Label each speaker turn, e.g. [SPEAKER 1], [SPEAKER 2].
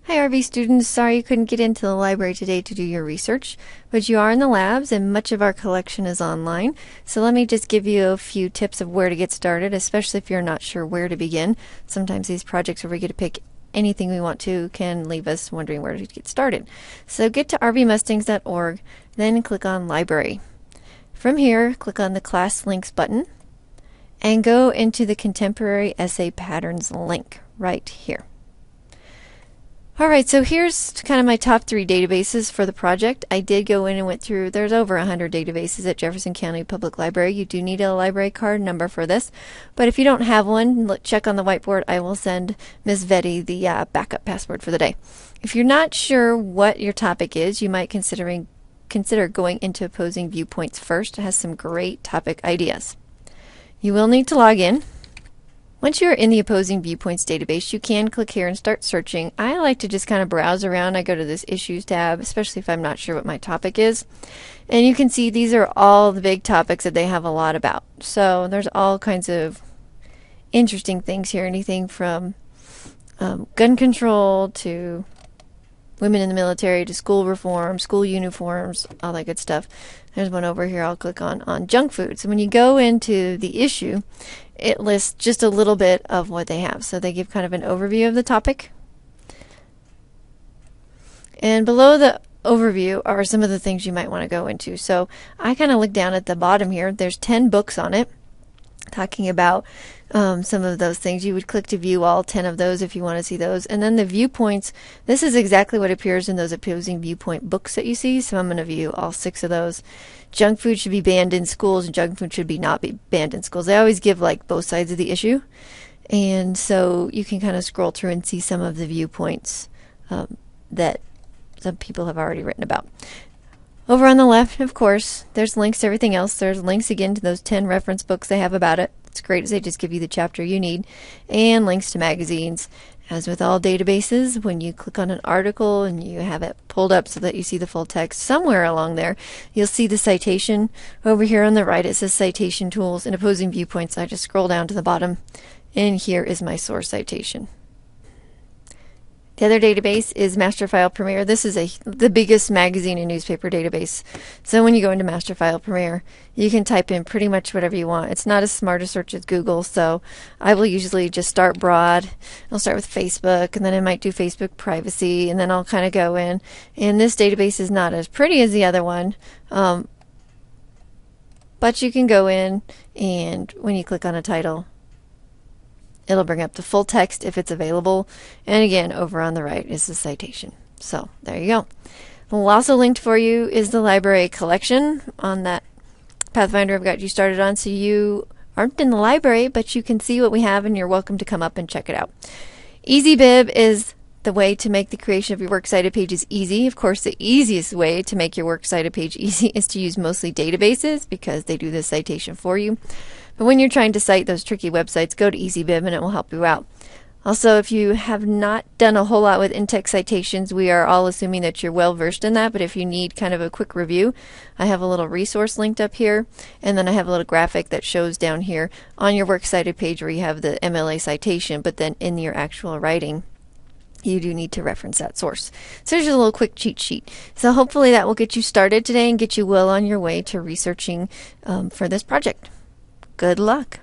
[SPEAKER 1] Hi RV students, sorry you couldn't get into the library today to do your research, but you are in the labs and much of our collection is online. So let me just give you a few tips of where to get started, especially if you're not sure where to begin. Sometimes these projects where we get to pick anything we want to can leave us wondering where to get started. So get to rvmustangs.org, then click on Library. From here, click on the Class Links button and go into the Contemporary Essay Patterns link right here. Alright, so here's kind of my top 3 databases for the project. I did go in and went through, there's over 100 databases at Jefferson County Public Library. You do need a library card number for this, but if you don't have one, check on the whiteboard. I will send Ms. Vetty the backup password for the day. If you're not sure what your topic is, you might consider going into Opposing Viewpoints first. It has some great topic ideas. You will need to log in. Once you're in the Opposing Viewpoints database, you can click here and start searching. I like to just kind of browse around. I go to this Issues tab, especially if I'm not sure what my topic is. And you can see these are all the big topics that they have a lot about. So there's all kinds of interesting things here. Anything from gun control to women in the military to school reform, school uniforms, all that good stuff. There's one over here I'll click on junk food. So when you go into the issue, it lists just a little bit of what they have. So they give kind of an overview of the topic. And below the overview are some of the things you might want to go into. So I kind of look down at the bottom here. There's 10 books on it talking about some of those things. You would click to view all 10 of those if you want to see those. And then the viewpoints, this is exactly what appears in those Opposing Viewpoint books that you see. So I'm going to view all 6 of those. Junk food should be banned in schools and junk food should be not be banned in schools. They always give like both sides of the issue. And so you can kind of scroll through and see some of the viewpoints that some people have already written about. Over on the left, of course, there's links to everything else. There's links again to those 10 reference books they have about it. It's great as they just give you the chapter you need, and links to magazines. As with all databases, when you click on an article and you have it pulled up so that you see the full text, somewhere along there you'll see the citation. Over here on the right it says Citation Tools and Opposing Viewpoints. I just scroll down to the bottom and here is my source citation. The other database is Masterfile Premier. This is the biggest magazine and newspaper database. So when you go into Masterfile Premier, you can type in pretty much whatever you want. It's not as smart a search as Google, so I will usually just start broad. I'll start with Facebook, and then I might do Facebook privacy, and then I'll kind of go in. And this database is not as pretty as the other one, but you can go in, and when you click on a title, it'll bring up the full text if it's available. And again, over on the right is the citation. So there you go. Well, also linked for you is the library collection on that Pathfinder I've got you started on. So you aren't in the library, but you can see what we have and you're welcome to come up and check it out. EasyBib is the way to make the creation of your works cited pages easy. Of course, the easiest way to make your works cited page easy is to use mostly databases because they do the citation for you. But when you're trying to cite those tricky websites, go to EasyBib and it will help you out. Also, if you have not done a whole lot with in-text citations, we are all assuming that you're well versed in that, but if you need kind of a quick review, I have a little resource linked up here, and then I have a little graphic that shows down here on your works cited page where you have the MLA citation, but then in your actual writing, you do need to reference that source. So there's just a little quick cheat sheet. So hopefully that will get you started today and get you well on your way to researching for this project. Good luck.